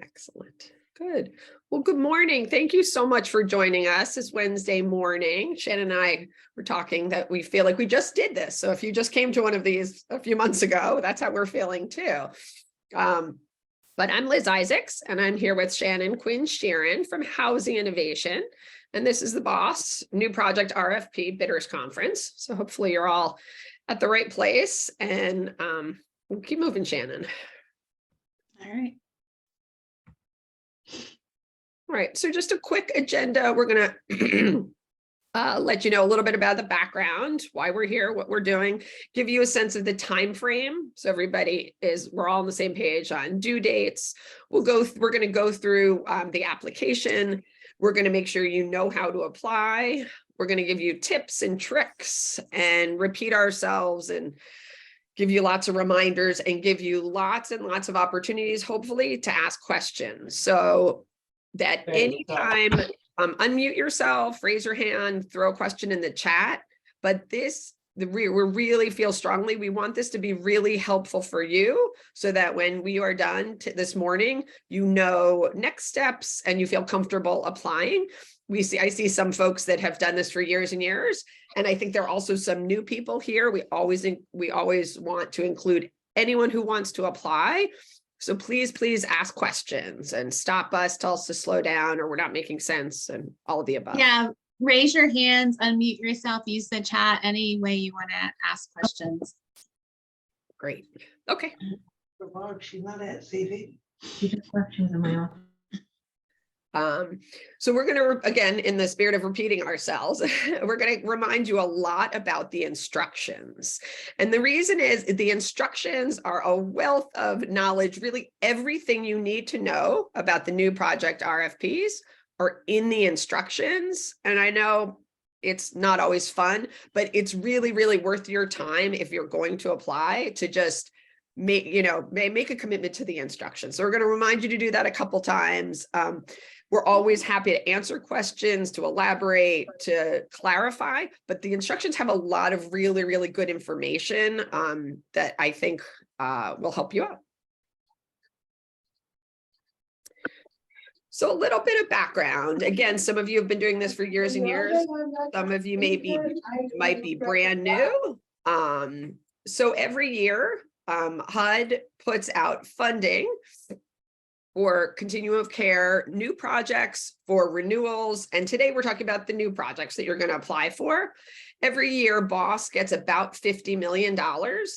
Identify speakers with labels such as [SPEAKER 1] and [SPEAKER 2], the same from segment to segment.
[SPEAKER 1] Excellent. Good. Well, good morning. Thank you so much for joining us. It's Wednesday morning. Shannon and I were talking that we feel like we just did this. So if you just came to one of these a few months ago, that's how we're feeling too. But I'm Liz Isaacs, and I'm here with Shannon Quinn Sheeran from Housing Innovation. And this is the BOSS New Project RFP Bidders Conference. So hopefully you're all at the right place, and we'll keep moving, Shannon.
[SPEAKER 2] All right.
[SPEAKER 1] All right, so just a quick agenda. We're gonna let you know a little bit about the background, why we're here, what we're doing, give you a sense of the time frame, so we're all on the same page on due dates. We're going to go through the application. We're going to make sure you know how to apply. We're going to give you tips and tricks and repeat ourselves and give you lots of reminders and give you lots and lots of opportunities, hopefully, to ask questions. So that anytime, unmute yourself, raise your hand, throw a question in the chat. But we really feel strongly, we want this to be really helpful for you, so that when we are done this morning, you know next steps and you feel comfortable applying. I see some folks that have done this for years and years, and I think there are also some new people here. We always want to include anyone who wants to apply. So please ask questions and stop us, tell us to slow down, or we're not making sense, and all of the above.
[SPEAKER 2] Yeah, raise your hands, unmute yourself, use the chat, any way you want to ask questions.
[SPEAKER 1] Great. Okay.
[SPEAKER 3] She's not at CV.
[SPEAKER 4] She just left. She was in my office.
[SPEAKER 1] So we're going to, again, in the spirit of repeating ourselves, we're going to remind you a lot about the instructions. And the reason is the instructions are a wealth of knowledge. Really, everything you need to know about the new project RFPs are in the instructions. And I know it's not always fun, but it's really, really worth your time if you're going to apply to just make a commitment to the instructions. So we're going to remind you to do that a couple times. We're always happy to answer questions, to elaborate, to clarify, but the instructions have a lot of really, really good information that I think will help you out. So a little bit of background. Again, some of you have been doing this for years and years. Some of you might be brand new. So every year, HUD puts out funding for continuum of care, new projects, for renewals. And today we're talking about the new projects that you're going to apply for. Every year, BOSS gets about $50 million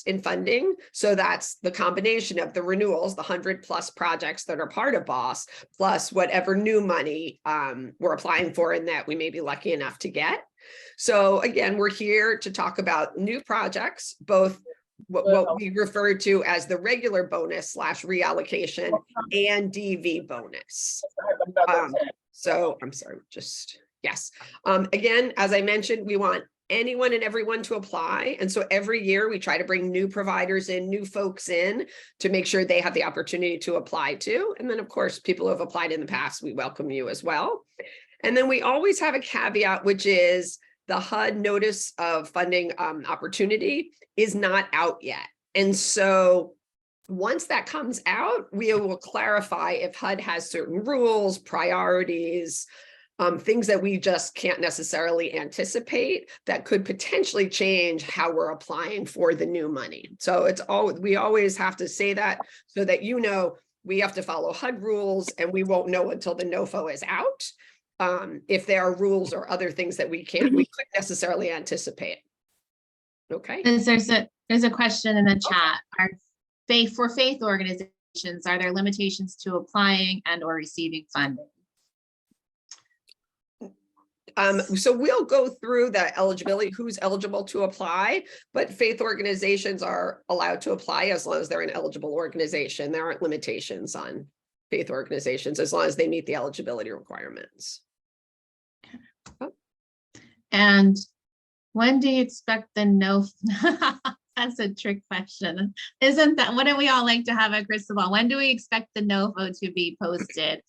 [SPEAKER 1] in funding. So that's the combination of the renewals, the 100+ projects that are part of BOSS, plus whatever new money we're applying for and that we may be lucky enough to get. So again, we're here to talk about new projects, both what we refer to as the regular bonus / reallocation and DV bonus. So I'm sorry, yes. Again, as I mentioned, we want anyone and everyone to apply. And so every year we try to bring new providers in, new folks in, to make sure they have the opportunity to apply to. And then of course, people who have applied in the past, we welcome you as well. And then we always have a caveat, which is the HUD notice of funding opportunity is not out yet. And so once that comes out, we will clarify if HUD has certain rules, priorities, things that we just can't necessarily anticipate that could potentially change how we're applying for the new money. So we always have to say that so that we have to follow HUD rules, and we won't know until the NOFO is out. If there are rules or other things that we couldn't necessarily anticipate. Okay.
[SPEAKER 2] There's a question in the chat. For faith organizations, are there limitations to applying and or receiving funding?
[SPEAKER 1] So we'll go through the eligibility, who's eligible to apply, but faith organizations are allowed to apply as long as they're an eligible organization. There aren't limitations on faith organizations as long as they meet the eligibility requirements.
[SPEAKER 2] And when do you expect the no? That's a trick question. Wouldn't we all like to have a crystal ball? When do we expect the no vote to be posted?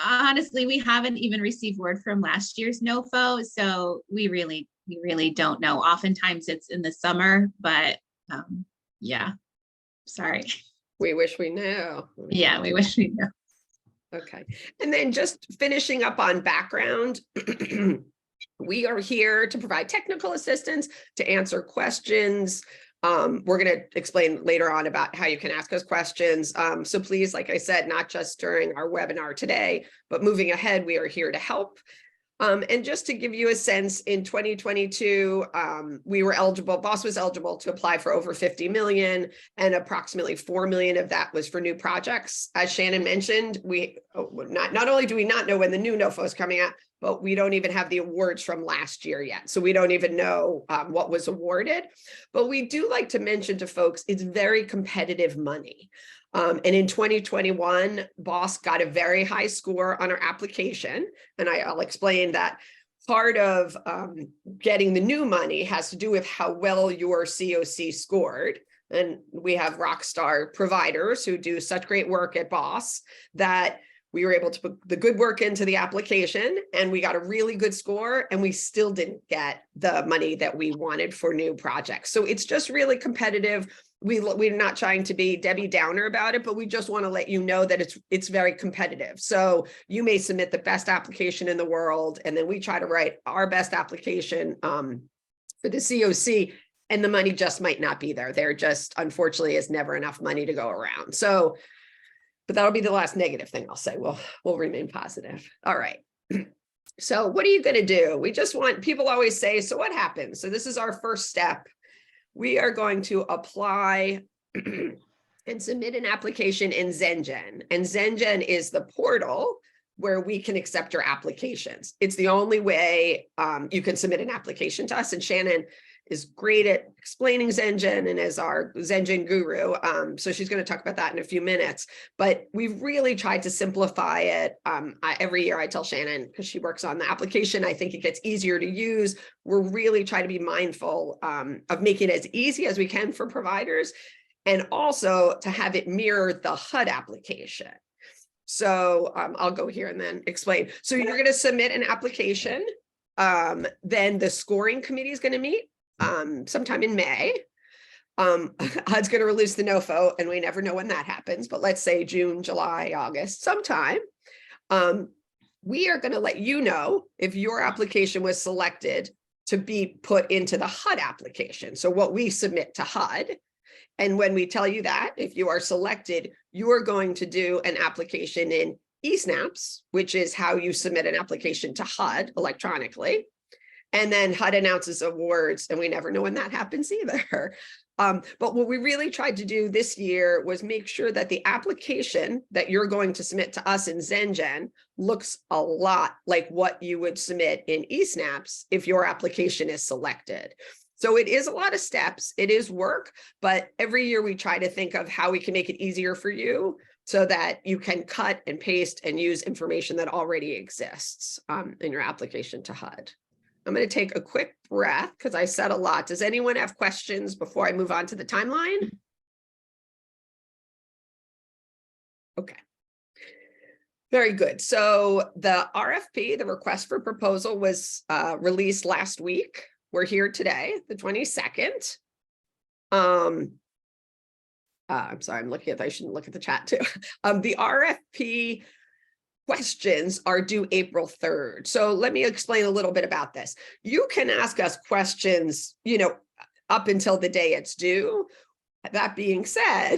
[SPEAKER 2] Honestly, we haven't even received word from last year's NOFO, so we really don't know. Oftentimes it's in the summer, but yeah, sorry.
[SPEAKER 1] We wish we knew.
[SPEAKER 2] Yeah, we wish we knew.
[SPEAKER 1] Okay. And then just finishing up on background, we are here to provide technical assistance, to answer questions. We're going to explain later on about how you can ask us questions. So please, like I said, not just during our webinar today, but moving ahead, we are here to help. And just to give you a sense, in 2022, we were eligible, BOSS was eligible to apply for over 50 million, and approximately 4 million of that was for new projects. As Shannon mentioned, not only do we not know when the new NOFO is coming out, but we don't even have the awards from last year yet. So we don't even know what was awarded. But we do like to mention to folks, it's very competitive money. And in 2021, BOSS got a very high score on our application. And I'll explain that part of getting the new money has to do with how well your CoC scored. And we have rock star providers who do such great work at BOSS that we were able to put the good work into the application, and we got a really good score, and we still didn't get the money that we wanted for new projects. So it's just really competitive. We're not trying to be Debbie Downer about it, but we just want to let you know that it's very competitive. So you may submit the best application in the world, and then we try to write our best application for the CoC, and the money just might not be there. There just, unfortunately, is never enough money to go around. So, but that'll be the last negative thing I'll say. We'll remain positive. All right. So what are you going to do? We just want, people always say, so what happens? So this is our first step. We are going to apply and submit an application in ZenGen. And ZenGen is the portal where we can accept your applications. It's the only way you can submit an application to us. And Shannon is great at explaining ZenGen and is our ZenGen guru. So she's going to talk about that in a few minutes. But we've really tried to simplify it. Every year I tell Shannon, because she works on the application, I think it gets easier to use. We're really trying to be mindful of making it as easy as we can for providers, and also to have it mirror the HUD application. So I'll go here and then explain. So you're going to submit an application. Then the scoring committee is going to meet sometime in May. HUD's going to release the NOFO, and we never know when that happens, but let's say June, July, August, sometime. We are going to let you know if your application was selected to be put into the HUD application. So what we submit to HUD. And when we tell you that, if you are selected, you are going to do an application in eSnaps, which is how you submit an application to HUD electronically. And then HUD announces awards, and we never know when that happens either. But what we really tried to do this year was make sure that the application that you're going to submit to us in ZenGen looks a lot like what you would submit in eSnaps if your application is selected. So it is a lot of steps, it is work, but every year we try to think of how we can make it easier for you so that you can cut and paste and use information that already exists in your application to HUD. I'm going to take a quick breath because I said a lot. Does anyone have questions before I move on to the timeline? Okay. Very good. So the RFP, the request for proposal, was released last week. We're here today, the 22nd. I'm sorry, I'm looking at, I shouldn't look at the chat too. The RFP questions are due April 3rd. So let me explain a little bit about this. You can ask us questions, up until the day it's due. That being said,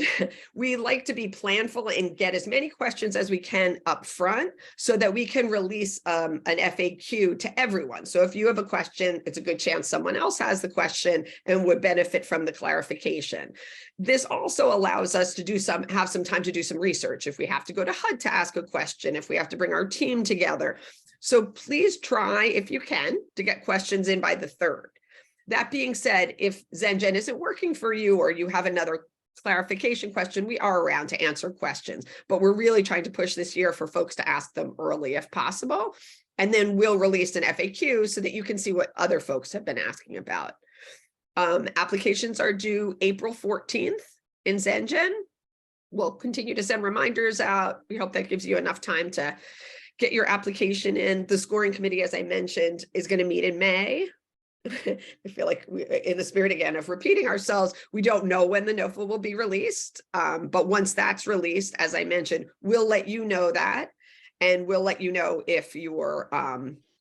[SPEAKER 1] we like to be planful and get as many questions as we can up front so that we can release an FAQ to everyone. So if you have a question, it's a good chance someone else has the question and would benefit from the clarification. This also allows us to have some time to do some research if we have to go to HUD to ask a question, if we have to bring our team together. So please try, if you can, to get questions in by the 3rd. That being said, if ZenGen isn't working for you or you have another clarification question, we are around to answer questions, but we're really trying to push this year for folks to ask them early if possible. And then we'll release an FAQ so that you can see what other folks have been asking about. Applications are due April 14th in ZenGen. We'll continue to send reminders out. We hope that gives you enough time to get your application in. The scoring committee, as I mentioned, is going to meet in May. I feel like in the spirit again of repeating ourselves, we don't know when the NOFA will be released. But once that's released, as I mentioned, we'll let you know that. And we'll let you know if your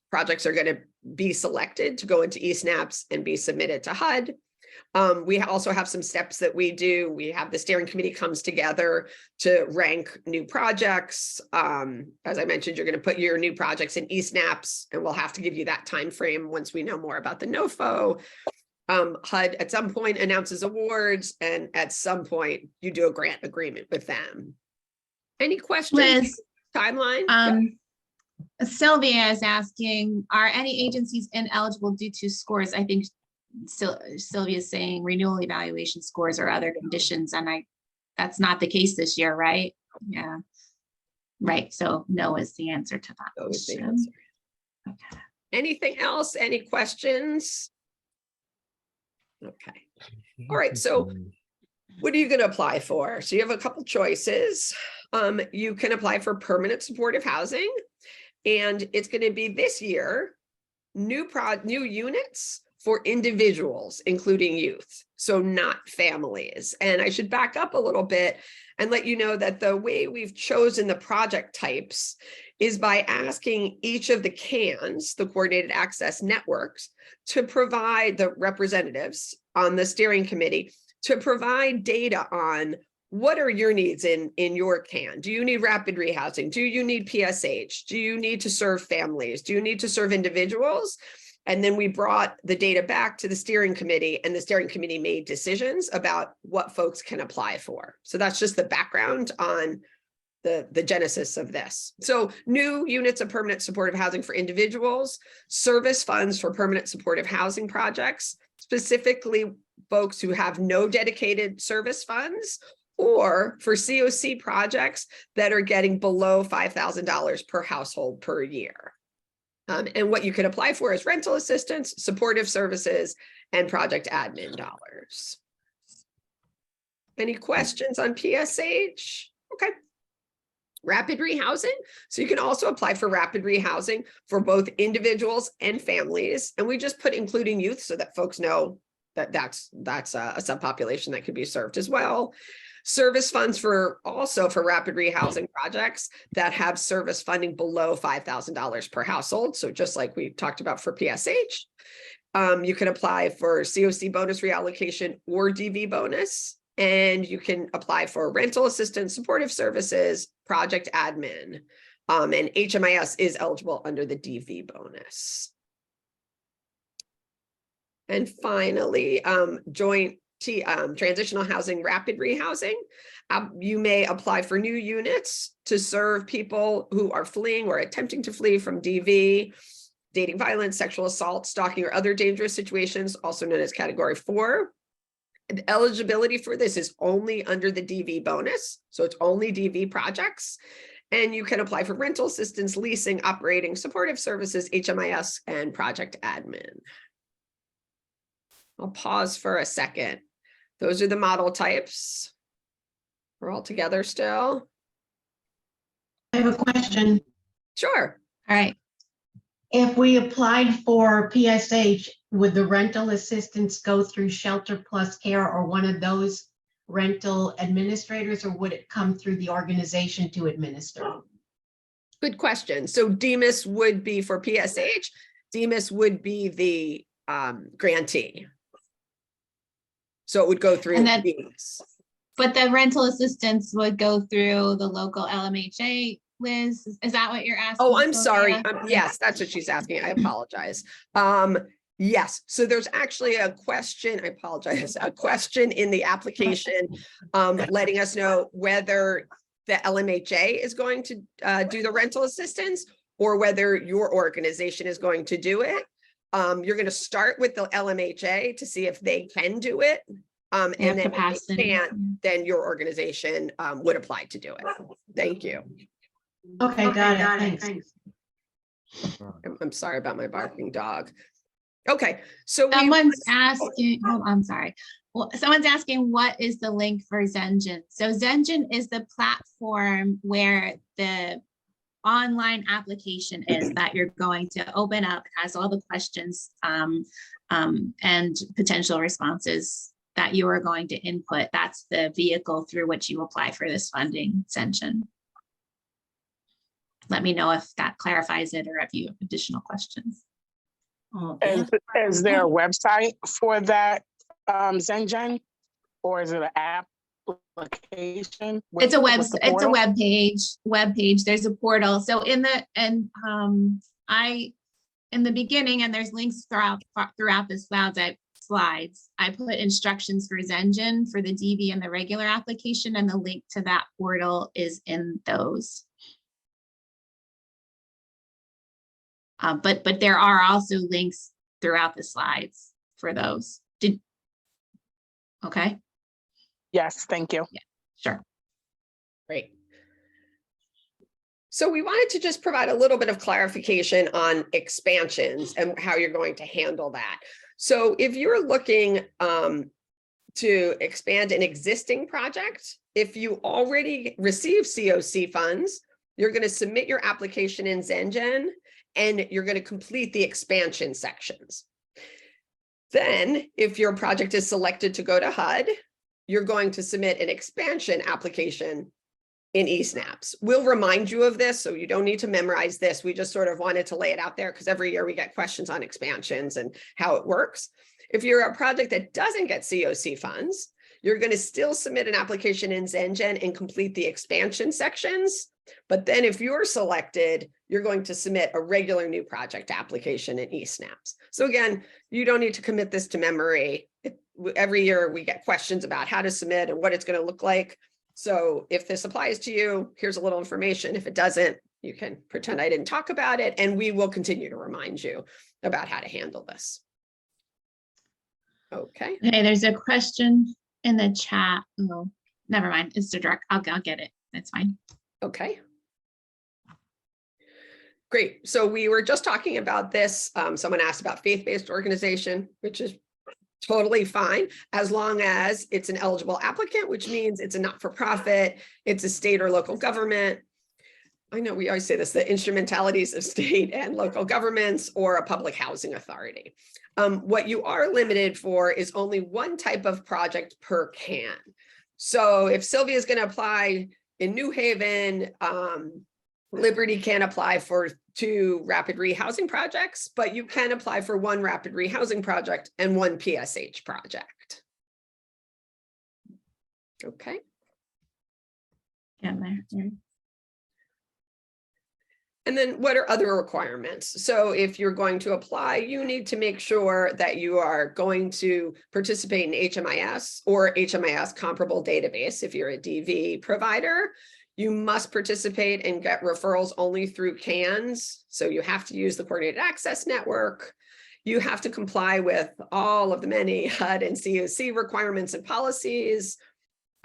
[SPEAKER 1] projects are going to be selected to go into eSNAPs and be submitted to HUD. We also have some steps that we do. We have the steering committee comes together to rank new projects. As I mentioned, you're going to put your new projects in eSNAPs, and we'll have to give you that time frame once we know more about the NOFO. HUD at some point announces awards, and at some point you do a grant agreement with them. Any questions?
[SPEAKER 2] Liz,
[SPEAKER 1] Timeline?
[SPEAKER 2] Sylvia is asking, are any agencies ineligible due to scores? I think Sylvia is saying renewal evaluation scores or other conditions, and that's not the case this year, right? Yeah. Right. So no is the answer to that.
[SPEAKER 1] No is the answer. Okay. Anything else? Any questions? Okay. All right. So what are you going to apply for? So you have a couple choices. You can apply for permanent supportive housing, and it's going to be this year, new units for individuals, including youth, so not families. And I should back up a little bit and let you know that the way we've chosen the project types is by asking each of the CANs, the coordinated access networks, to provide the representatives on the steering committee to provide data on what are your needs in your CAN. Do you need rapid rehousing? Do you need PSH? Do you need to serve families? Do you need to serve individuals? And then we brought the data back to the steering committee, and the steering committee made decisions about what folks can apply for. So that's just the background on the genesis of this. So new units of permanent supportive housing for individuals, service funds for permanent supportive housing projects, specifically folks who have no dedicated service funds, or for CoC projects that are getting below $5,000 per household per year. And what you can apply for is rental assistance, supportive services, and project admin dollars. Any questions on PSH? Okay. Rapid rehousing. So you can also apply for rapid rehousing for both individuals and families. And we just put including youth so that folks know that that's a subpopulation that could be served as well. Service funds for rapid rehousing projects that have service funding below $5,000 per household. So just like we talked about for PSH, you can apply for CoC bonus reallocation or DV bonus, and you can apply for rental assistance, supportive services, project admin, and HMIS is eligible under the DV bonus. And finally, joint transitional housing, rapid rehousing. You may apply for new units to serve people who are fleeing or attempting to flee from DV, dating violence, sexual assault, stalking, or other dangerous situations, also known as Category 4. And eligibility for this is only under the DV bonus, so it's only DV projects. And you can apply for rental assistance, leasing, operating, supportive services, HMIS, and project admin. I'll pause for a second. Those are the model types. We're all together still.
[SPEAKER 4] I have a question.
[SPEAKER 1] Sure.
[SPEAKER 2] All right.
[SPEAKER 4] If we applied for PSH, would the rental assistance go through Shelter Plus Care or one of those rental administrators, or would it come through the organization to administer?
[SPEAKER 1] Good question. So DEMIS would be for PSH. DEMIS would be the grantee. So it would go through DEMIS.
[SPEAKER 2] But the rental assistance would go through the local LMHA, Liz. Is that what you're asking?
[SPEAKER 1] Oh, I'm sorry. Yes, that's what she's asking. I apologize. Yes, so there's actually a question, I apologize, a question in the application letting us know whether the LMHA is going to do the rental assistance or whether your organization is going to do it. You're going to start with the LMHA to see if they can do it. And then if they can't, then your organization would apply to do it. Thank you.
[SPEAKER 4] Okay, got it. Thanks.
[SPEAKER 1] I'm sorry about my barking dog. Okay, so
[SPEAKER 2] someone's asking, oh, I'm sorry. Well, someone's asking what is the link for Zengen? So Zengen is the platform where the online application is that you're going to open up. It has all the questions and potential responses that you are going to input. That's the vehicle through which you apply for this funding, Zen-Jen. Let me know if that clarifies it or if you have additional questions.
[SPEAKER 5] Is there a website for that, Zen-Jen? Or is it an application?
[SPEAKER 2] It's a web page. There's a portal. So in the beginning, and there's links throughout the slides, I put instructions for Zen-Jen for the DV and the regular application, and the link to that portal is in those. But there are also links throughout the slides for those. Okay.
[SPEAKER 5] Yes, thank you.
[SPEAKER 2] Yeah, sure.
[SPEAKER 1] Great. So we wanted to just provide a little bit of clarification on expansions and how you're going to handle that. So if you're looking to expand an existing project, if you already receive CoC funds, you're going to submit your application in Zen-Jen and you're going to complete the expansion sections. Then if your project is selected to go to HUD, you're going to submit an expansion application in eSnaps. We'll remind you of this, so you don't need to memorize this. We just sort of wanted to lay it out there because every year we get questions on expansions and how it works. If you're a project that doesn't get CoC funds, you're going to still submit an application in Zen-Jen and complete the expansion sections. But then if you're selected, you're going to submit a regular new project application in eSnaps. So again, you don't need to commit this to memory. Every year we get questions about how to submit and what it's going to look like. So if this applies to you, here's a little information. If it doesn't, you can pretend I didn't talk about it, and we will continue to remind you about how to handle this. Okay.
[SPEAKER 2] Okay, there's a question in the chat. Oh, never mind. It's direct. I'll get it. That's fine.
[SPEAKER 1] Okay. Great. So we were just talking about this. Someone asked about faith-based organization, which is totally fine, as long as it's an eligible applicant, which means it's a not-for-profit, it's a state or local government. I know we always say this, the instrumentalities of state and local governments or a public housing authority. What you are limited for is only one type of project per CAN. So if Sylvia is going to apply in New Haven, Liberty can apply for 2 rapid rehousing projects, but you can apply for 1 rapid rehousing project and 1 PSH project. Okay.
[SPEAKER 2] Yeah, there.
[SPEAKER 1] And then what are other requirements? So if you're going to apply, you need to make sure that you are going to participate in HMIS or HMIS comparable database. If you're a DV provider, you must participate and get referrals only through CANs. So you have to use the coordinated access network. You have to comply with all of the many HUD and CoC requirements and policies.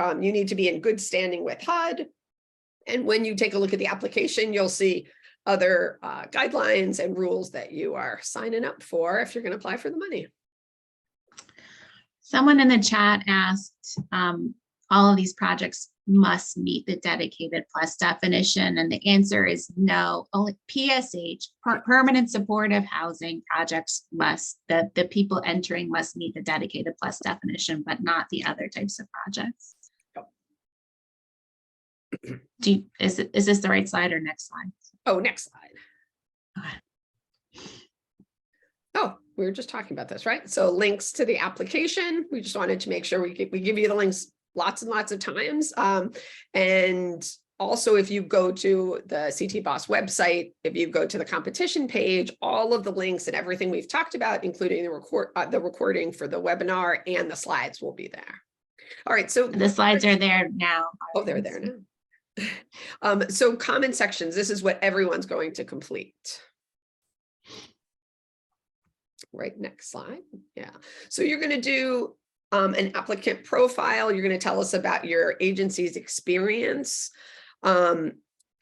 [SPEAKER 1] You need to be in good standing with HUD. And when you take a look at the application, you'll see other guidelines and rules that you are signing up for if you're going to apply for the money.
[SPEAKER 2] Someone in the chat asked, all of these projects must meet the dedicated plus definition, and the answer is no. Only PSH, permanent supportive housing projects must, the people entering must meet the dedicated plus definition, but not the other types of projects. Is this the right slide or next slide?
[SPEAKER 1] Oh, next slide.
[SPEAKER 2] Okay.
[SPEAKER 1] Oh, we were just talking about this, right? So links to the application. We just wanted to make sure we give you the links lots and lots of times. And also, if you go to the CT Boss website, if you go to the competition page, all of the links and everything we've talked about, including the recording for the webinar and the slides will be there. All right, so
[SPEAKER 2] the slides are there now.
[SPEAKER 1] Oh, they're there now. So common sections, this is what everyone's going to complete. Right, next slide. Yeah, so you're going to do an applicant profile. You're going to tell us about your agency's experience, how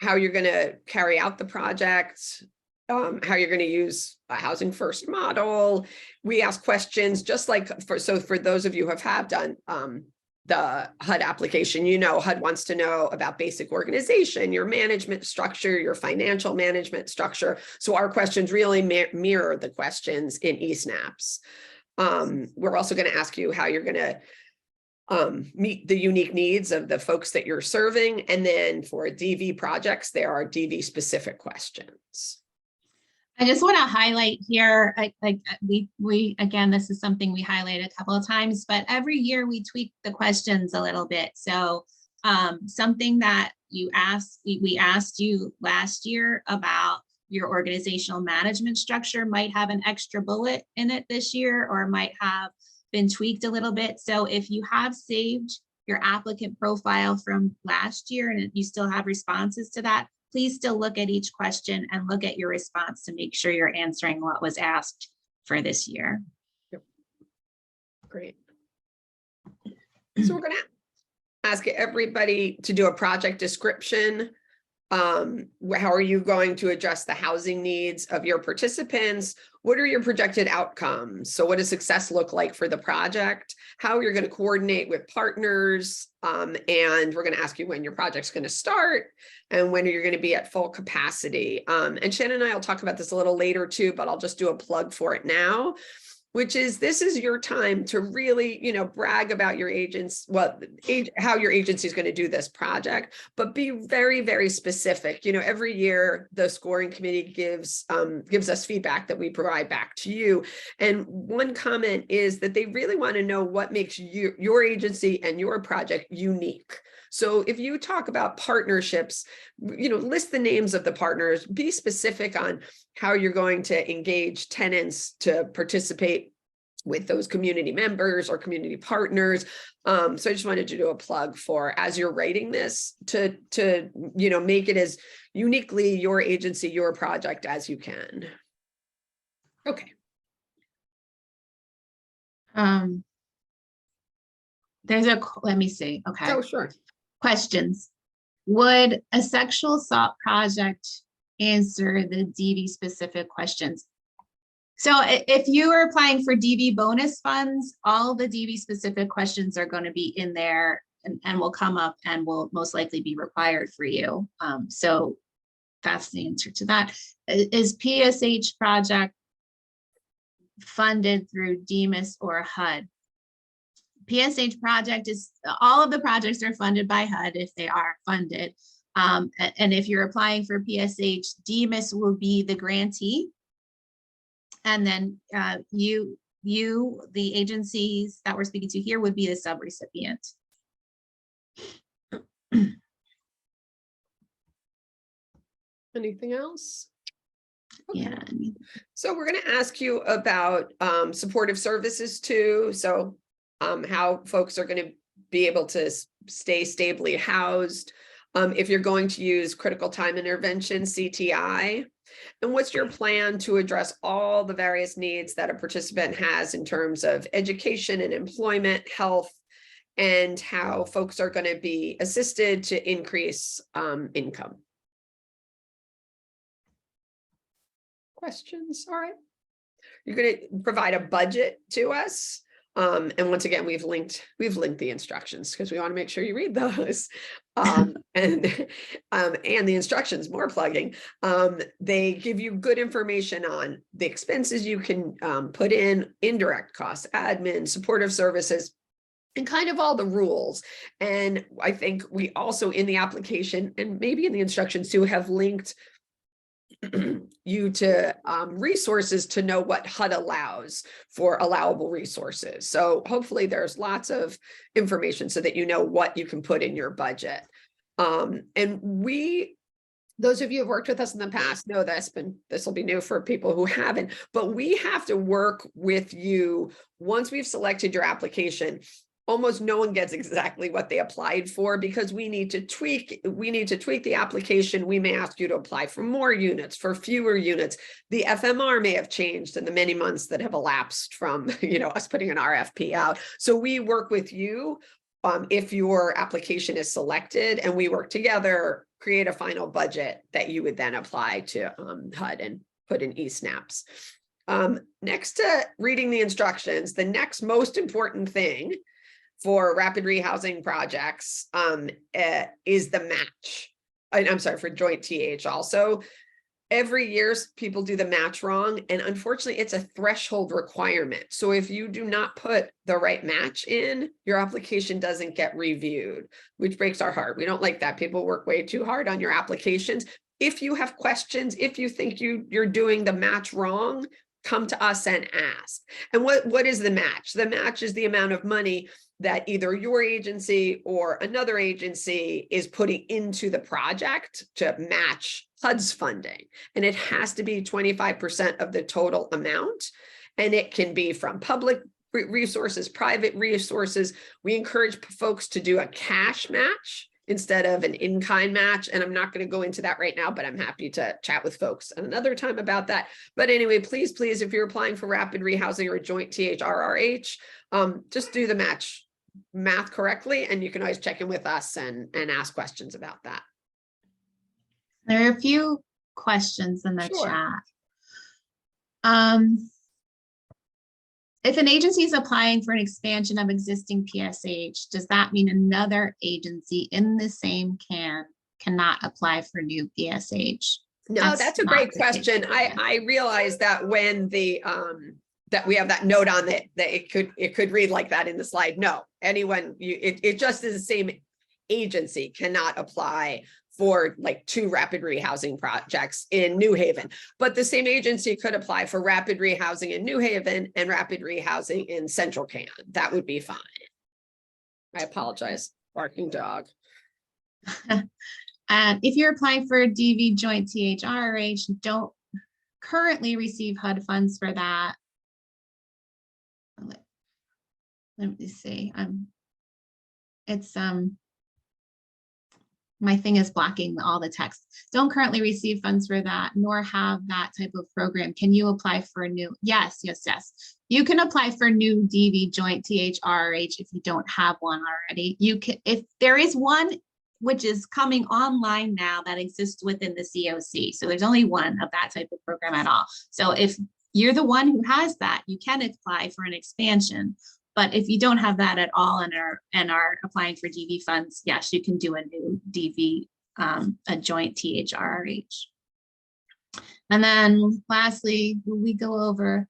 [SPEAKER 1] you're going to carry out the project, how you're going to use a housing first model. We ask questions just like for those of you who have done the HUD application. You know, HUD wants to know about basic organization, your management structure, your financial management structure. So our questions really mirror the questions in eSnaps. We're also going to ask you how you're going to meet the unique needs of the folks that you're serving. And then for DV projects, there are DV specific questions.
[SPEAKER 2] I just want to highlight here, we again, this is something we highlighted a couple of times, but every year we tweak the questions a little bit. So something that we asked you last year about your organizational management structure might have an extra bullet in it this year, or might have been tweaked a little bit. So if you have saved your applicant profile from last year and you still have responses to that, please still look at each question and look at your response to make sure you're answering what was asked for this year.
[SPEAKER 1] Yep. Great. So we're going to ask everybody to do a project description. How are you going to address the housing needs of your participants? What are your projected outcomes? So what does success look like for the project? How you're going to coordinate with partners? And we're going to ask you when your project's going to start and when you're going to be at full capacity. And Shannon and I will talk about this a little later too, but I'll just do a plug for it now, which is this is your time to really, you know, brag about your agents, how your agency is going to do this project, but be very, very specific. You know, every year the scoring committee gives us feedback that we provide back to you. And one comment is that they really want to know what makes your agency and your project unique. So if you talk about partnerships, you know, list the names of the partners, be specific on how you're going to engage tenants to participate with those community members or community partners. So I just wanted to do a plug for, as you're writing this, to you know, make it as uniquely your agency, your project as you can. Okay.
[SPEAKER 2] Let me see. Okay.
[SPEAKER 1] Oh, sure.
[SPEAKER 2] Questions. Would a sexual assault project answer the DV specific questions? So if you are applying for DV bonus funds, all the DV specific questions are going to be in there and will come up and will most likely be required for you. So that's the answer to that. Is PSH project funded through DEMIS or HUD? PSH project is, all of the projects are funded by HUD if they are funded. And if you're applying for PSH, DEMIS will be the grantee. And then you, the agencies that we're speaking to here, would be the subrecipient.
[SPEAKER 1] Anything else? Okay.
[SPEAKER 2] Yeah.
[SPEAKER 1] So we're going to ask you about supportive services too. So how folks are going to be able to stay stably housed. If you're going to use critical time intervention, CTI, and what's your plan to address all the various needs that a participant has in terms of education and employment, health, and how folks are going to be assisted to increase income. Questions? All right. You're going to provide a budget to us. And once again, we've linked the instructions because we want to make sure you read those. And the instructions, more plugging, they give you good information on the expenses you can put in, indirect costs, admin, supportive services, and kind of all the rules. And I think we also in the application and maybe in the instructions too have linked you to resources to know what HUD allows for allowable resources. So hopefully there's lots of information so that you know what you can put in your budget. And those of you who have worked with us in the past know this, but this will be new for people who haven't, but we have to work with you once we've selected your application. Almost no one gets exactly what they applied for because we need to tweak the application. We may ask you to apply for more units, for fewer units. The FMR may have changed in the many months that have elapsed from, you know, us putting an RFP out. So we work with you if your application is selected, and we work together, create a final budget that you would then apply to HUD and put in eSnaps. Next to reading the instructions, the next most important thing for rapid rehousing projects is the match. I'm sorry, for joint TH also. Every year people do the match wrong, and unfortunately it's a threshold requirement. So if you do not put the right match in, your application doesn't get reviewed, which breaks our heart. We don't like that. People work way too hard on your applications. If you have questions, if you think you're doing the match wrong, come to us and ask. And what is the match? The match is the amount of money that either your agency or another agency is putting into the project to match HUD's funding. And it has to be 25% of the total amount. And it can be from public resources, private resources. We encourage folks to do a cash match instead of an in-kind match. And I'm not going to go into that right now, but I'm happy to chat with folks another time about that. But anyway, please, if you're applying for rapid rehousing or joint THRRH, just do the math correctly, and you can always check in with us and ask questions about that.
[SPEAKER 2] There are a few questions in the
[SPEAKER 1] Sure.
[SPEAKER 2] chat. If an agency is applying for an expansion of existing PSH, does that mean another agency in the same cannot apply for new PSH?
[SPEAKER 1] No, that's a great question. I realize that when the that we have that note on it, that it could read like that in the slide. No, anyone, it just is the same agency cannot apply for like 2 rapid rehousing projects in New Haven, but the same agency could apply for rapid rehousing in New Haven and rapid rehousing in Central Can. That would be fine. I apologize, barking dog.
[SPEAKER 2] And if you're applying for a DV joint THRH, don't currently receive HUD funds for that. Let me see. My thing is blocking all the text. Don't currently receive funds for that, nor have that type of program. Can you apply for a new? Yes. You can apply for new DV joint THRH if you don't have one already. You can, if there is one, which is coming online now that exists within the CoC. So there's only one of that type of program at all. So if you're the one who has that, you can apply for an expansion. But if you don't have that at all and are applying for DV funds, yes, you can do a new DV, a joint THRH. And then lastly, we go over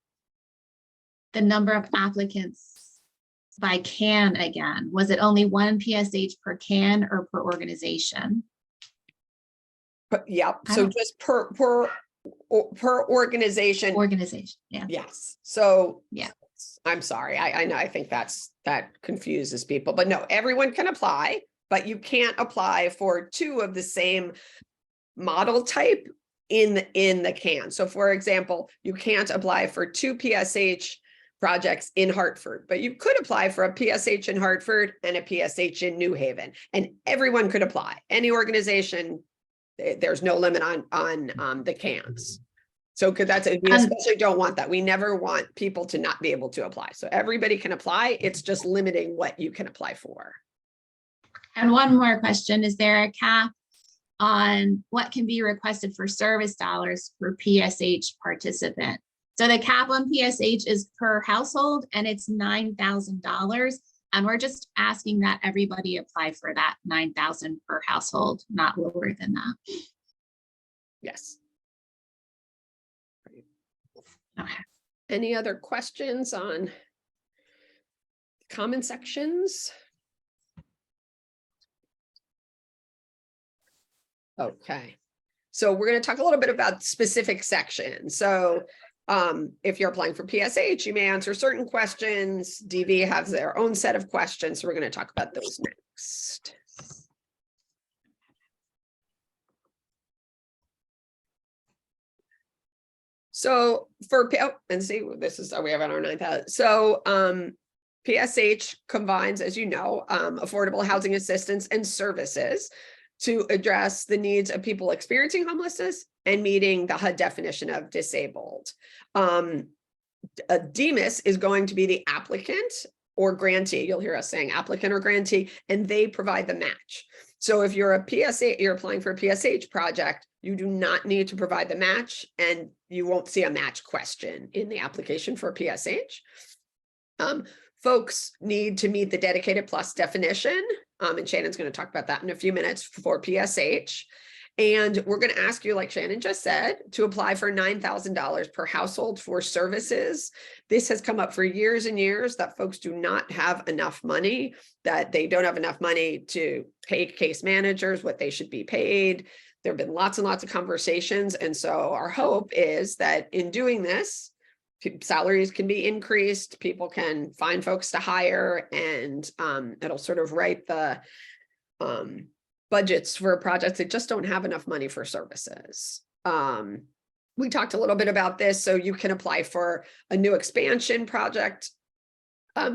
[SPEAKER 2] the number of applicants by CAN again. Was it only 1 PSH per CAN or per organization?
[SPEAKER 1] Yep. So just per organization.
[SPEAKER 2] Organization, yeah.
[SPEAKER 1] Yes. So
[SPEAKER 2] yeah.
[SPEAKER 1] I'm sorry. I know. I think that confuses people, but no, everyone can apply, but you can't apply for 2 of the same model type in the CAN. So for example, you can't apply for 2 PSH projects in Hartford, but you could apply for a PSH in Hartford and a PSH in New Haven, and everyone could apply. Any organization, there's no limit on the CANs. So we especially don't want that. We never want people to not be able to apply. So everybody can apply. It's just limiting what you can apply for.
[SPEAKER 2] And one more question, is there a cap on what can be requested for service dollars per PSH participant? So the cap on PSH is per household and it's $9,000. And we're just asking that everybody apply for that $9,000 per household, not lower than that.
[SPEAKER 1] Yes.
[SPEAKER 2] Okay.
[SPEAKER 1] Any other questions on comment sections? Okay. So we're going to talk a little bit about specific sections. So if you're applying for PSH, you may answer certain questions. DV has their own set of questions. So we're going to talk about those next. So for, and see, this is, we have on our 9,000. So PSH combines, as you know, affordable housing assistance and services to address the needs of people experiencing homelessness and meeting the HUD definition of disabled. DEMIS is going to be the applicant or grantee. You'll hear us saying applicant or grantee, and they provide the match. So if you're a PSH, you're applying for a PSH project, you do not need to provide the match, and you won't see a match question in the application for PSH. folks need to meet the dedicated plus definition. And Shannon's going to talk about that in a few minutes for PSH. And we're going to ask you, like Shannon just said, to apply for $9,000 per household for services. This has come up for years and years that folks do not have enough money, that they don't have enough money to pay case managers what they should be paid. There have been lots and lots of conversations. And so our hope is that in doing this, salaries can be increased, people can find folks to hire, and it'll sort of write the budgets for projects that just don't have enough money for services. We talked a little bit about this, so you can apply for a new expansion project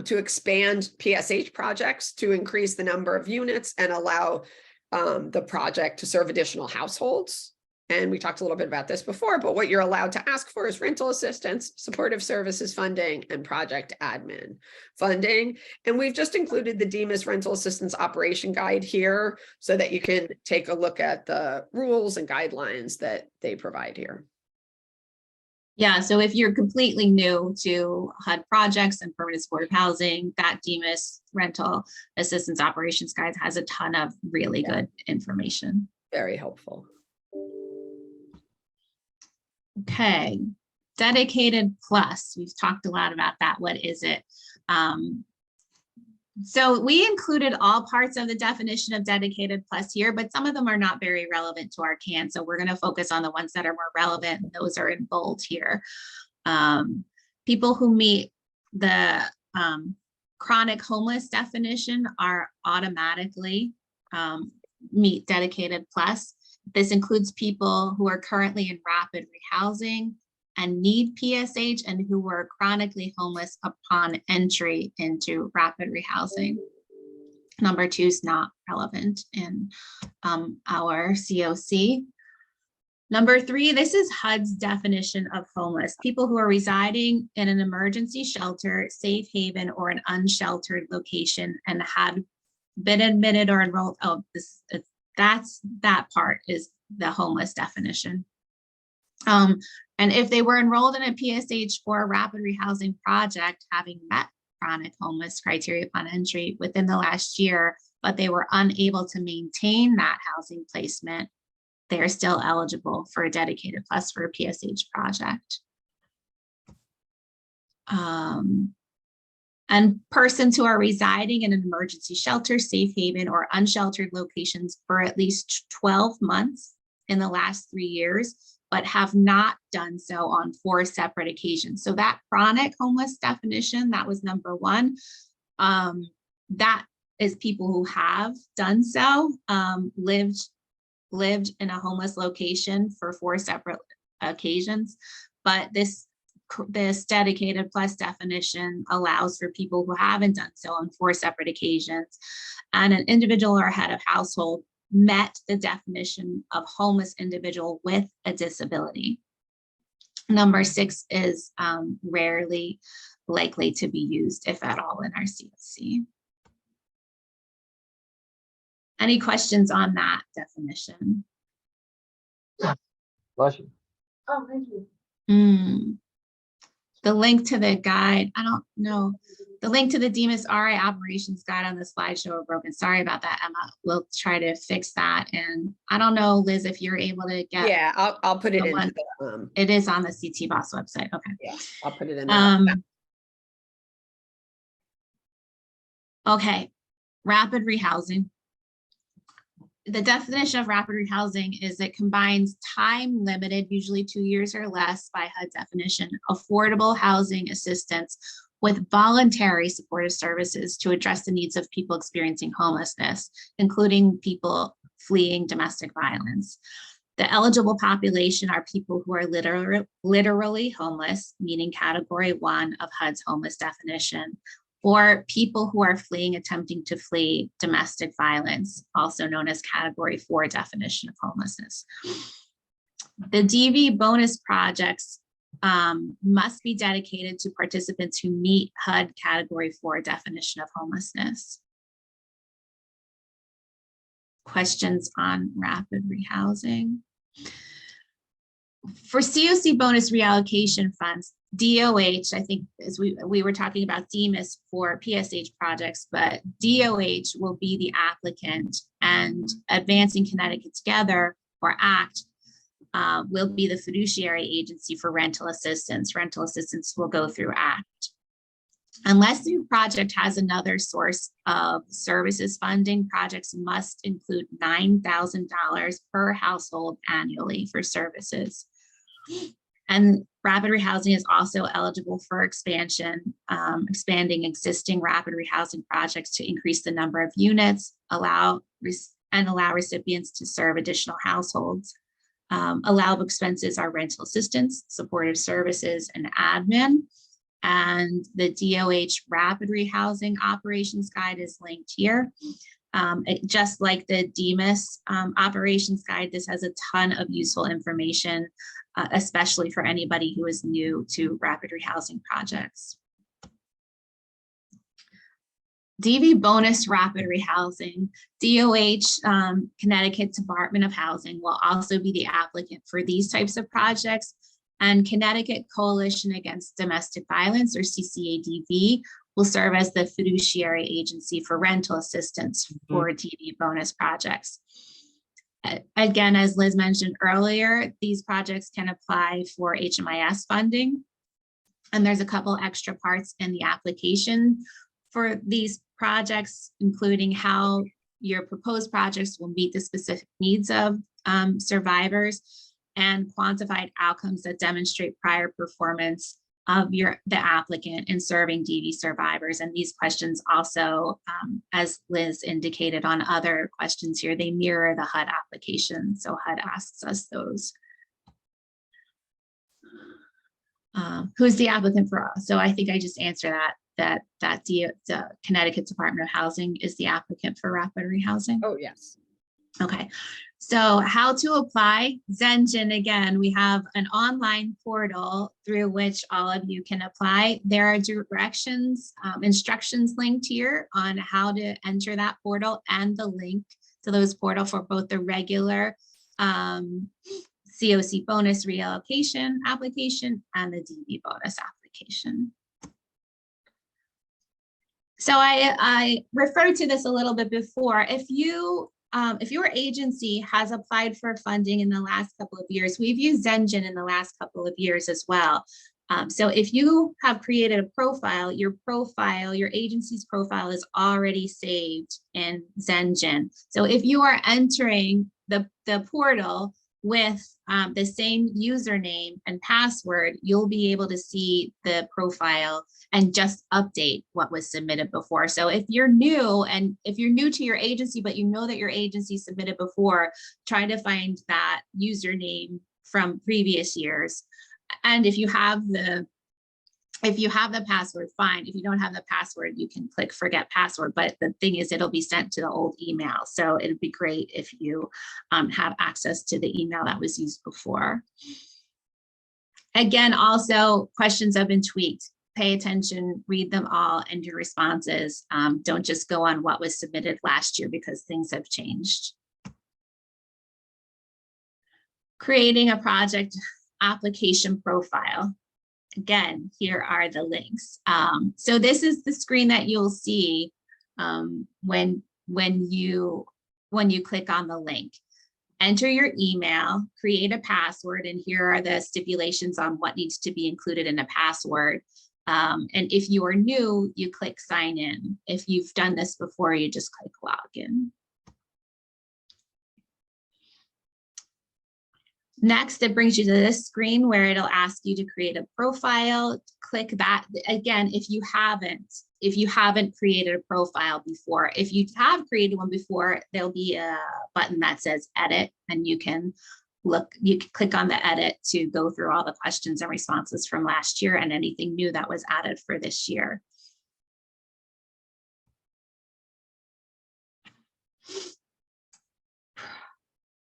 [SPEAKER 1] to expand PSH projects to increase the number of units and allow the project to serve additional households. And we talked a little bit about this before, but what you're allowed to ask for is rental assistance, supportive services funding, and project admin funding. And we've just included the DEMIS rental assistance operation guide here so that you can take a look at the rules and guidelines that they provide here.
[SPEAKER 2] Yeah, so if you're completely new to HUD projects and permanent supportive housing, that DEMIS rental assistance operations guide has a ton of really good information.
[SPEAKER 1] Very helpful.
[SPEAKER 2] Okay, dedicated plus, we've talked a lot about that. What is it? So we included all parts of the definition of dedicated plus here, but some of them are not very relevant to our CAN. So we're going to focus on the ones that are more relevant, and those are in bold here. People who meet the chronic homeless definition are automatically meet dedicated plus. This includes people who are currently in rapid rehousing and need PSH and who were chronically homeless upon entry into rapid rehousing. Number 2 is not relevant in our CoC. Number 3, this is HUD's definition of homeless. People who are residing in an emergency shelter, safe haven, or an unsheltered location and have been admitted or enrolled. Oh, that part is the homeless definition. And if they were enrolled in a PSH or a rapid rehousing project, having met chronic homeless criteria upon entry within the last year, but they were unable to maintain that housing placement, they are still eligible for a dedicated plus for a PSH project. And persons who are residing in an emergency shelter, safe haven, or unsheltered locations for at least 12 months in the last 3 years, but have not done so on 4 separate occasions. So that chronic homeless definition, that was number 1. That is people who have done so, lived in a homeless location for 4 separate occasions. But this dedicated plus definition allows for people who haven't done so on 4 separate occasions, and an individual or head of household met the definition of homeless individual with a disability. Number 6 is rarely likely to be used, if at all, in our CoC. Any questions on that definition?
[SPEAKER 6] Bless you.
[SPEAKER 3] Oh, thank you.
[SPEAKER 2] The link to the guide, I don't know. The link to the DEMIS RI operations guide on the slideshow are broken. Sorry about that, Emma. We'll try to fix that. And I don't know, Liz, if you're able to get.
[SPEAKER 1] Yeah, I'll put it
[SPEAKER 2] the
[SPEAKER 1] into
[SPEAKER 2] one.
[SPEAKER 1] the
[SPEAKER 2] It is on the CT Boss website. Okay.
[SPEAKER 1] yeah, I'll put it in there.
[SPEAKER 2] Okay, rapid rehousing. The definition of rapid rehousing is it combines time limited, usually 2 years or less by HUD definition, affordable housing assistance with voluntary supportive services to address the needs of people experiencing homelessness, including people fleeing domestic violence. The eligible population are people who are literally homeless, meaning category 1 of HUD's homeless definition, or people who are fleeing, attempting to flee domestic violence, also known as category 4 definition of homelessness. The DV bonus projects must be dedicated to participants who meet HUD category 4 definition of homelessness. Questions on rapid rehousing? For CoC bonus reallocation funds, DOH, I think as we were talking about DEMIS for PSH projects, but DOH will be the applicant, and Advancing Connecticut Together, or ACT, will be the fiduciary agency for rental assistance. Rental assistance will go through ACT. Unless your project has another source of services funding, projects must include $9,000 per household annually for services. And rapid rehousing is also eligible for expansion, expanding existing rapid rehousing projects to increase the number of units, allow recipients to serve additional households. Allowable expenses are rental assistance, supportive services, and admin. And the DOH Rapid Rehousing Operations Guide is linked here. Just like the DEMIS Operations Guide, this has a ton of useful information, especially for anybody who is new to rapid rehousing projects. DV bonus rapid rehousing, DOH, Connecticut Department of Housing will also be the applicant for these types of projects. And Connecticut Coalition Against Domestic Violence, or CCADV, will serve as the fiduciary agency for rental assistance for DV bonus projects. Again, as Liz mentioned earlier, these projects can apply for HMIS funding. And there's a couple extra parts in the application for these projects, including how your proposed projects will meet the specific needs of survivors, and quantified outcomes that demonstrate prior performance of the applicant in serving DV survivors. And these questions also, as Liz indicated on other questions here, they mirror the HUD application. So HUD asks us those. Who's the applicant for us? So I think I just answered that the Connecticut Department of Housing is the applicant for rapid rehousing.
[SPEAKER 1] Oh, yes.
[SPEAKER 2] Okay, so how to apply? Zengen, again, we have an online portal through which all of you can apply. There are directions, instructions linked here on how to enter that portal, and the link to those portal for both the regular CoC bonus reallocation application and the DV bonus application. So I referred to this a little bit before. If your agency has applied for funding in the last couple of years, we've used Zengen in the last couple of years as well. So if you have created a profile, your agency's profile is already saved in Zengen. So if you are entering the portal with the same username and password, you'll be able to see the profile and just update what was submitted before. So if you're new to your agency, but you know that your agency submitted before, try to find that username from previous years. And if you have the password, fine. If you don't have the password, you can click forget password. But the thing is, it'll be sent to the old email. So it'd be great if you have access to the email that was used before. Again, also questions have been tweaked. Pay attention, read them all, and your responses. Don't just go on what was submitted last year because things have changed. Creating a project application profile. Again, here are the links. So this is the screen that you'll see when you click on the link. Enter your email, create a password, and here are the stipulations on what needs to be included in a password. And if you are new, you click sign in. If you've done this before, you just click login. Next, it brings you to this screen where it'll ask you to create a profile. Click that. Again, if you haven't created a profile before, if you have created one before, there'll be a button that says edit, and you can click on the edit to go through all the questions and responses from last year and anything new that was added for this year.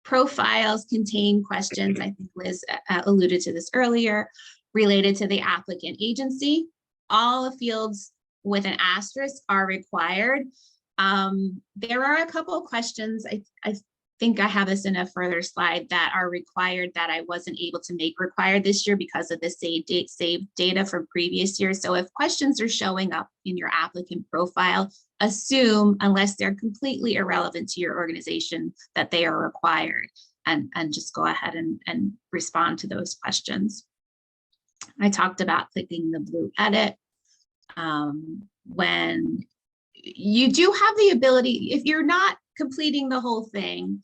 [SPEAKER 2] Profiles contain questions, I think Liz alluded to this earlier, related to the applicant agency. All the fields with an asterisk are required. There are a couple of questions, think I have this in a further slide that are required that I wasn't able to make required this year because of the saved data from previous years. So if questions are showing up in your applicant profile, assume, unless they're completely irrelevant to your organization, that they are required, and just go ahead and respond to those questions. I talked about clicking the blue edit. When you do have the ability, if you're not completing the whole thing,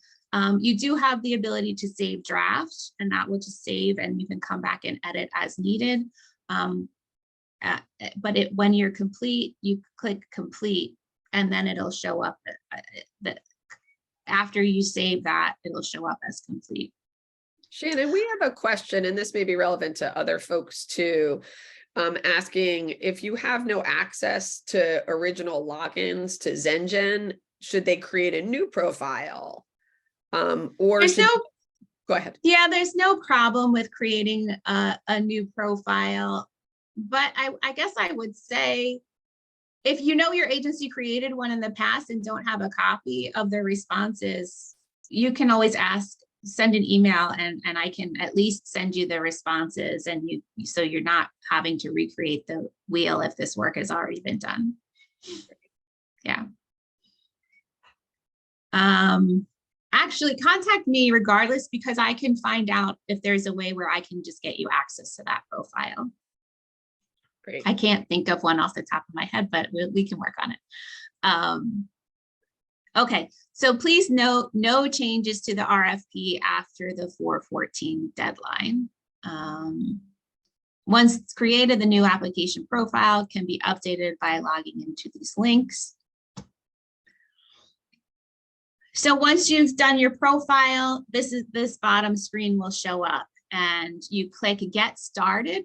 [SPEAKER 2] you do have the ability to save draft, and that will just save and you can come back and edit as needed. But when you're complete, you click complete, and then it'll show up that after you save that, it'll show up as complete.
[SPEAKER 1] Shannon, we have a question, and this may be relevant to other folks too. Asking if you have no access to original logins to ZenGen, should they create a new profile? Or
[SPEAKER 2] There's
[SPEAKER 1] go ahead.
[SPEAKER 2] Yeah, there's no problem with creating a new profile, but I guess I would say, if you know your agency created one in the past and don't have a copy of their responses, you can always send an email and I can at least send you the responses, and so you're not having to recreate the wheel if this work has already been done. Yeah. Actually, contact me regardless, because I can find out if there's a way where I can just get you access to that profile.
[SPEAKER 1] Great.
[SPEAKER 2] I can't think of one off the top of my head, but we can work on it. Okay, so please note no changes to the RFP after the 4/14 deadline. Once it's created, the new application profile can be updated by logging into these links. So once you've done your profile, this bottom screen will show up, and you click Get Started.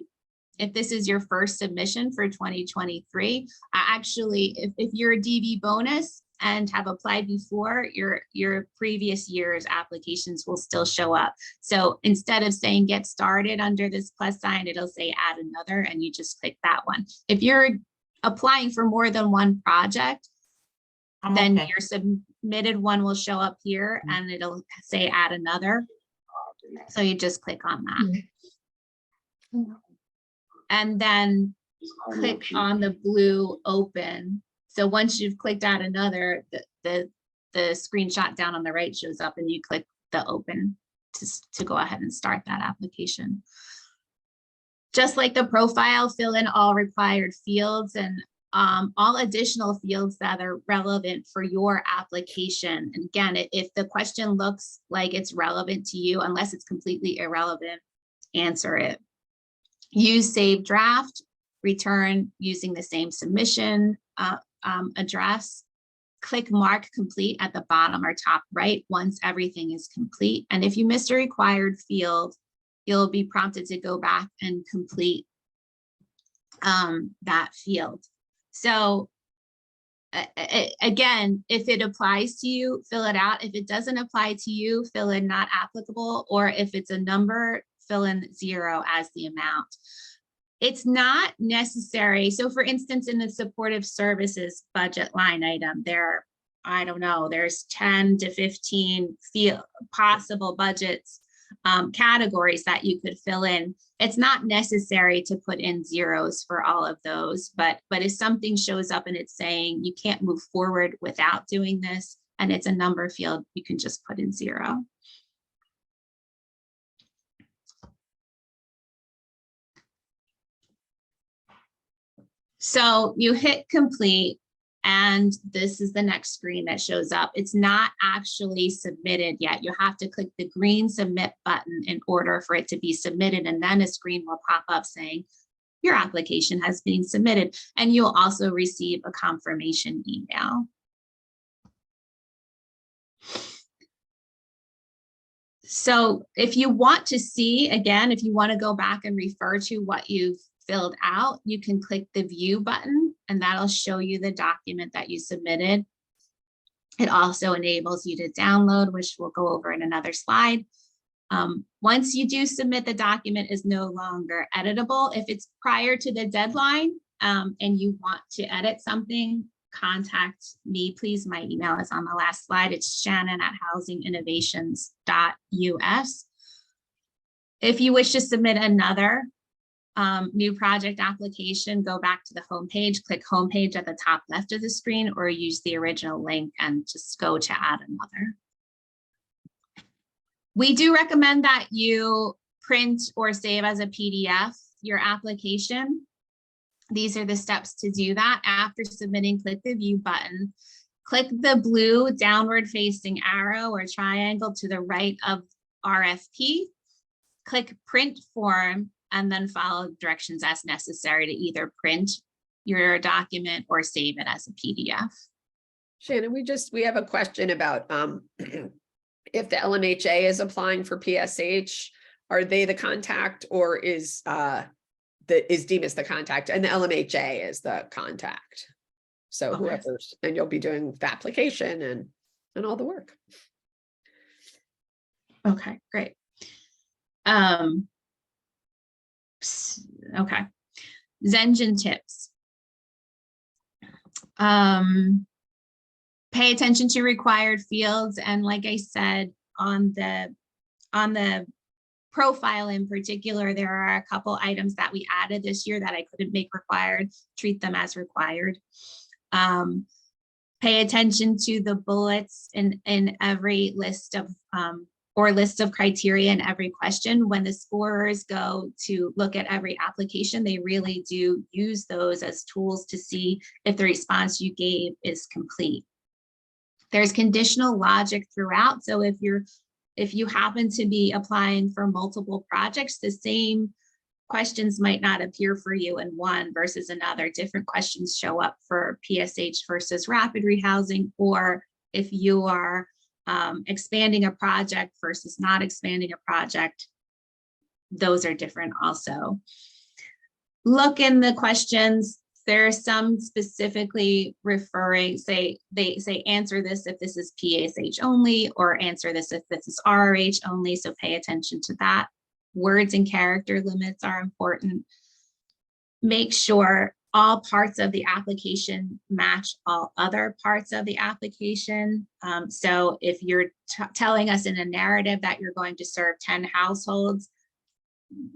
[SPEAKER 2] If this is your first submission for 2023, actually, if you're a DV bonus and have applied before, your previous year's applications will still show up. So instead of saying Get Started under this plus sign, it'll say Add Another, and you just click that one. If you're applying for more than one project, then your submitted one will show up here and it'll say Add Another. So you just click on that. And then click on the blue Open. So once you've clicked Add Another, the screenshot down on the right shows up, and you click the Open to go ahead and start that application. Just like the profile, fill in all required fields and all additional fields that are relevant for your application. And again, if the question looks like it's relevant to you, unless it's completely irrelevant, answer it. Use save draft, return using the same submission address. Click Mark Complete at the bottom or top right once everything is complete. And if you missed a required field, you'll be prompted to go back and complete that field. So again, if it applies to you, fill it out. If it doesn't apply to you, fill in not applicable, or if it's a number, fill in 0 as the amount. It's not necessary. So for instance, in the supportive services budget line item, I don't know, there's 10 to 15 possible budgets categories that you could fill in. It's not necessary to put in zeros for all of those, but if something shows up and it's saying you can't move forward without doing this, and it's a number field, you can just put in 0. So you hit complete, and this is the next screen that shows up. It's not actually submitted yet. You have to click the green submit button in order for it to be submitted, and then a screen will pop up saying your application has been submitted, and you'll also receive a confirmation email. So if you want to see, again, if you want to go back and refer to what you've filled out, you can click the view button, and that'll show you the document that you submitted. It also enables you to download, which we'll go over in another slide. Once you do submit, the document is no longer editable. If it's prior to the deadline and you want to edit something, contact me, please, my email is on the last slide. It's shannon@housinginnovations.us. If you wish to submit another new project application, go back to the homepage, click homepage at the top left of the screen, or use the original link and just go to add another. We do recommend that you print or save as a PDF your application. These are the steps to do that. After submitting, click the view button, click the blue downward facing arrow or triangle to the right of RFP, click print form, and then follow directions as necessary to either print your document or save it as a PDF.
[SPEAKER 1] Shannon, we have a question about if the LMHA is applying for PSH, are they the contact, or is Demas the contact and the LMHA is the contact? So
[SPEAKER 2] Okay.
[SPEAKER 1] whoever's, and you'll be doing the application and all the work.
[SPEAKER 2] Okay, great. Okay, Zengen tips. Pay attention to required fields, and like I said, on the profile in particular, there are a couple items that we added this year that I couldn't make required. Treat them as required. Pay attention to the bullets in every list of list of criteria in every question. When the scorers go to look at every application, they really do use those as tools to see if the response you gave is complete. There's conditional logic throughout. So if you happen to be applying for multiple projects, the same questions might not appear for you in one versus another. Different questions show up for PSH versus rapid rehousing, or if you are expanding a project versus not expanding a project, those are different also. Look in the questions. There are some specifically referring, they say answer this if this is PSH only, or answer this if this is RRH only, so pay attention to that. Words and character limits are important. Make sure all parts of the application match all other parts of the application. So if you're telling us in a narrative that you're going to serve 10 households,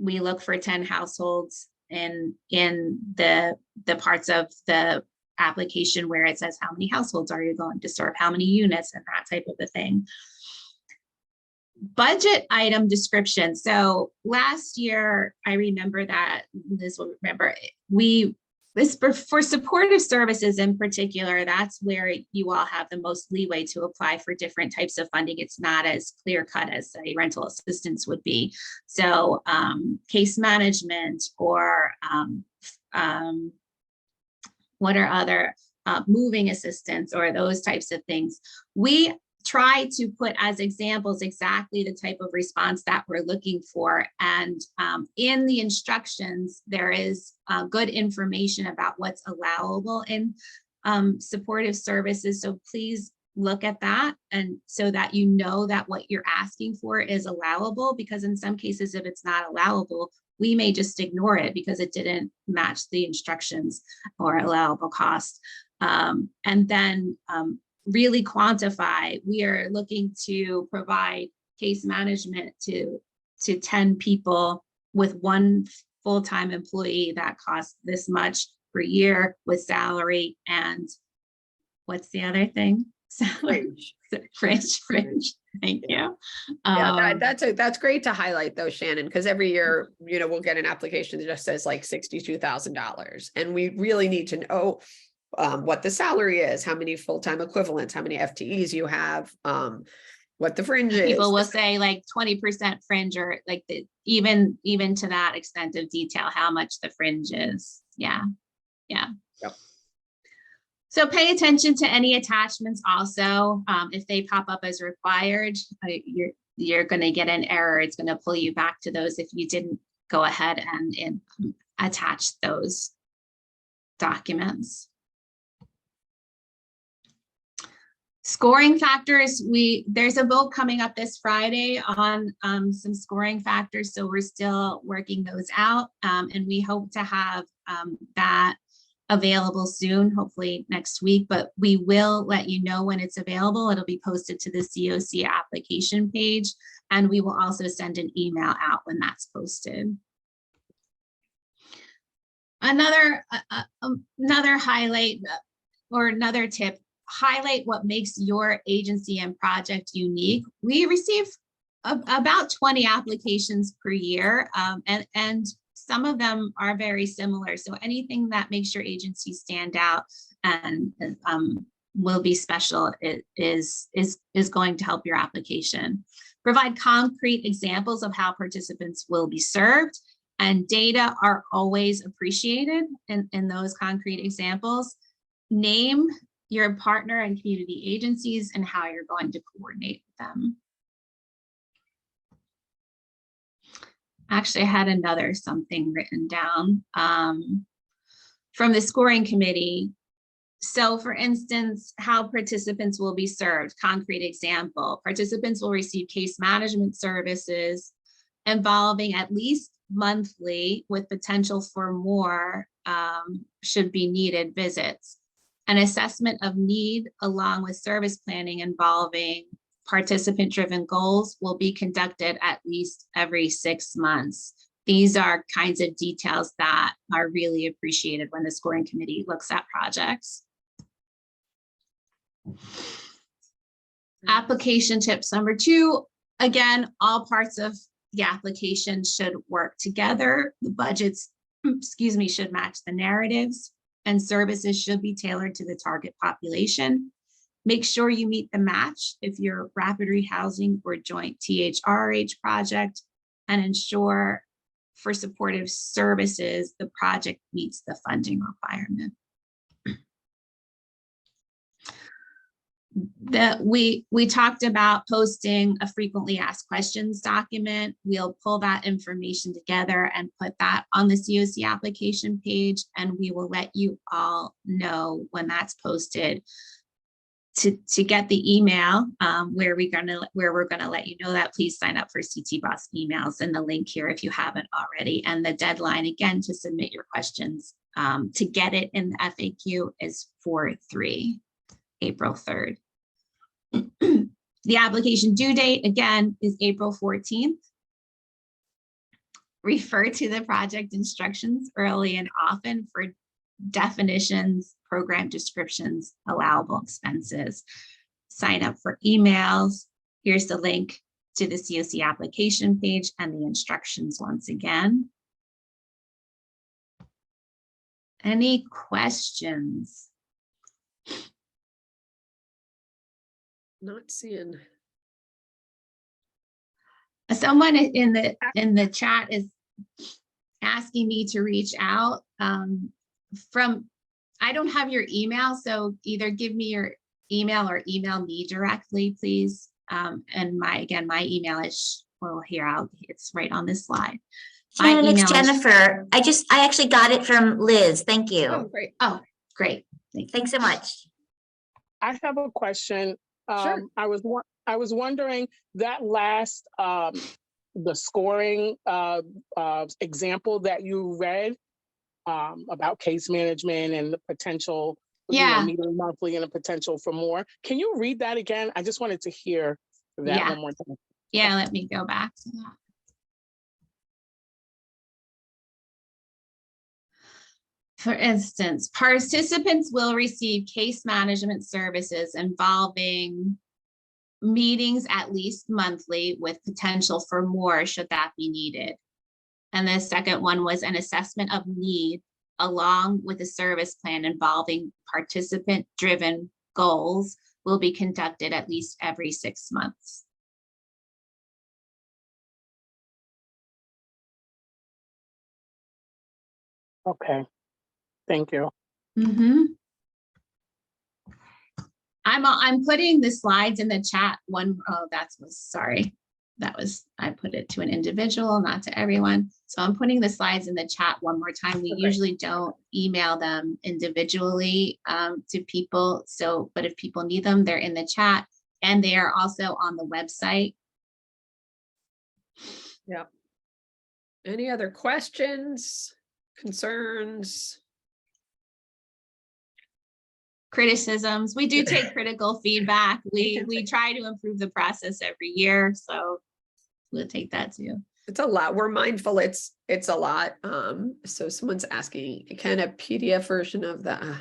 [SPEAKER 2] we look for 10 households in the parts of the application where it says how many households are you going to serve, how many units, and that type of a thing. Budget item description. So last year, I remember that Liz will remember, for supportive services in particular, that's where you all have the most leeway to apply for different types of funding. It's not as clear cut as a rental assistance would be. So case management, or what are other moving assistance, or those types of things. We try to put as examples exactly the type of response that we're looking for. And in the instructions, there is good information about what's allowable in supportive services. So please look at that, and so that you know that what you're asking for is allowable, because in some cases, if it's not allowable, we may just ignore it because it didn't match the instructions or allowable cost. And then really quantify. We are looking to provide case management to 10 people with one full-time employee that costs this much per year with salary, and what's the other thing?
[SPEAKER 1] Fringe.
[SPEAKER 2] Fringe. Thank you.
[SPEAKER 1] Yeah, that's great to highlight though, Shannon, because every year, we'll get an application that just says like $62,000, and we really need to know what the salary is, how many full-time equivalents, how many FTEs you have, what the fringe is.
[SPEAKER 2] People will say like 20% fringe, or like even to that extent of detail, how much the fringe is. Yeah. Yep. So pay attention to any attachments also. If they pop up as required, you're going to get an error. It's going to pull you back to those if you didn't go ahead and attach those documents. Scoring factors, there's a vote coming up this Friday on some scoring factors, so we're still working those out, and we hope to have that available soon, hopefully next week, but we will let you know when it's available. It'll be posted to the CoC application page, and we will also send an email out when that's posted. Another highlight or another tip, highlight what makes your agency and project unique. We receive about 20 applications per year, and some of them are very similar. So anything that makes your agency stand out and will be special is going to help your application. Provide concrete examples of how participants will be served, and data are always appreciated in those concrete examples. Name your partner and community agencies and how you're going to coordinate with them. Actually, I had another something written down from the scoring committee. So for instance, how participants will be served, concrete example, participants will receive case management services involving at least monthly with potential for more should be needed visits. An assessment of need along with service planning involving participant-driven goals will be conducted at least every 6 months. These are kinds of details that are really appreciated when the scoring committee looks at projects. Application tips number 2, again, all parts of the application should work together. The budgets, excuse me, should match the narratives, and services should be tailored to the target population. Make sure you meet the match if you're rapid rehousing or joint THRH project, and ensure for supportive services, the project meets the funding requirement. That we talked about posting a frequently asked questions document. We'll pull that information together and put that on the CoC application page, and we will let you all know when that's posted. To get the email where we're gonna let you know that, please sign up for CT Boss emails and the link here if you haven't already. And the deadline again to submit your questions to get it in the FAQ is 4/3, April 3rd. The application due date again is April 14th. Refer to the project instructions early and often for definitions, program descriptions, allowable expenses. Sign up for emails. Here's the link to the CoC application page and the instructions once again. Any questions?
[SPEAKER 1] Not seeing.
[SPEAKER 2] Someone in the chat is asking me to reach out I don't have your email, so either give me your email or email me directly, please. And my email is, well, here, it's right on this slide.
[SPEAKER 6] Shannon, it's Jennifer. I actually got it from Liz. Thank you.
[SPEAKER 1] Oh, great.
[SPEAKER 2] Oh, great.
[SPEAKER 6] Thanks so much.
[SPEAKER 5] I have a question.
[SPEAKER 1] Sure.
[SPEAKER 5] I was wondering that last the scoring example that you read about case management and the potential, meeting monthly and the potential for more. Can you read that again? I just wanted to hear that one more time.
[SPEAKER 2] Yeah, let me go back to that. For instance, participants will receive case management services involving meetings at least monthly with potential for more should that be needed. And the second one was an assessment of need along with a service plan involving participant-driven goals will be conducted at least every 6 months.
[SPEAKER 5] Okay, thank you.
[SPEAKER 2] Mm-hmm. I'm putting the slides in the chat. I put it to an individual, not to everyone. So I'm putting the slides in the chat one more time. We usually don't email them individually to people. But if people need them, they're in the chat and they are also on the website.
[SPEAKER 1] Yeah. Any other questions, concerns?
[SPEAKER 2] criticisms. We do take critical feedback. We try to improve the process every year, so we'll take that too.
[SPEAKER 1] It's a lot. We're mindful. It's a lot. So someone's asking, can a PDF version of the?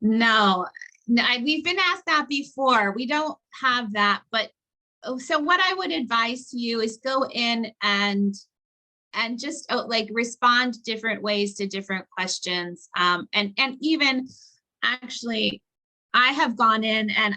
[SPEAKER 2] No, we've been asked that before. We don't have that, but so what I would advise to you is go in and just like respond different ways to different questions. And even actually, I have gone in and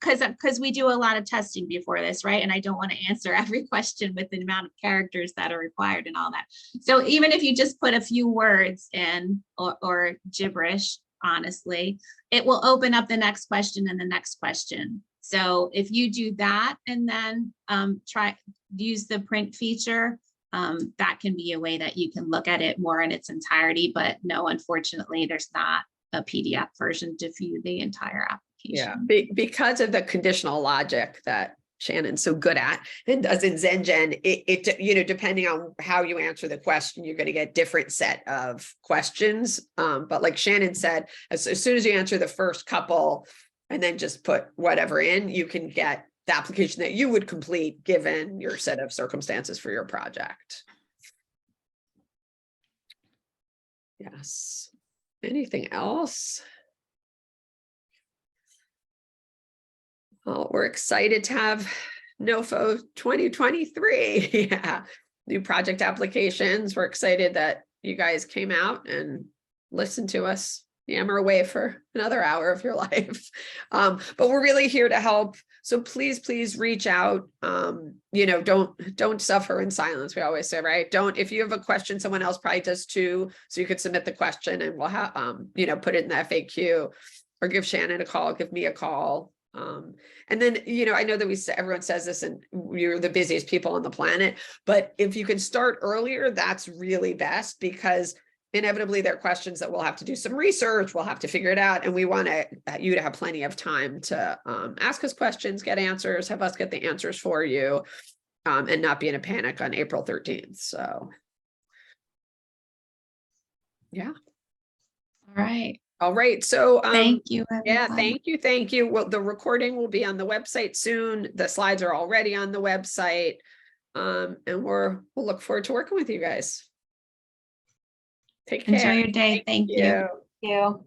[SPEAKER 2] because we do a lot of testing before this, right? And I don't want to answer every question with the amount of characters that are required and all that. So even if you just put a few words in or gibberish, honestly, it will open up the next question and the next question. So if you do that and then use the print feature, that can be a way that you can look at it more in its entirety. But no, unfortunately, there's not a PDF version to view the entire application.
[SPEAKER 1] Yeah, because of the conditional logic that Shannon's so good at and does in ZenGen, it you know, depending on how you answer the question, you're going to get different set of questions. But like Shannon said, as soon as you answer the first couple and then just put whatever in, you can get the application that you would complete given your set of circumstances for your project. Yes. Anything else? Well, we're excited to have NOFO 2023. Yeah, new project applications. We're excited that you guys came out and listened to us yammer away for another hour of your life. But we're really here to help. So please reach out. You know, don't suffer in silence. We always say, right? If you have a question, someone else probably does too. So you could submit the question and we'll have, you know, put it in the FAQ or give Shannon a call, give me a call. And then, you know, I know that everyone says this and you're the busiest people on the planet, but if you can start earlier, that's really best because inevitably there are questions that we'll have to do some research, we'll have to figure it out. And we want you to have plenty of time to ask us questions, get answers, have us get the answers for you, and not be in a panic on April 13th. So, yeah.
[SPEAKER 2] All right.
[SPEAKER 1] So
[SPEAKER 2] thank you.
[SPEAKER 1] Yeah,
[SPEAKER 2] everyone.
[SPEAKER 1] thank you. Well, the recording will be on the website soon. The slides are already on the website. And we'll look forward to working with you guys. Take care.
[SPEAKER 2] Enjoy your day. Thank you.
[SPEAKER 3] You.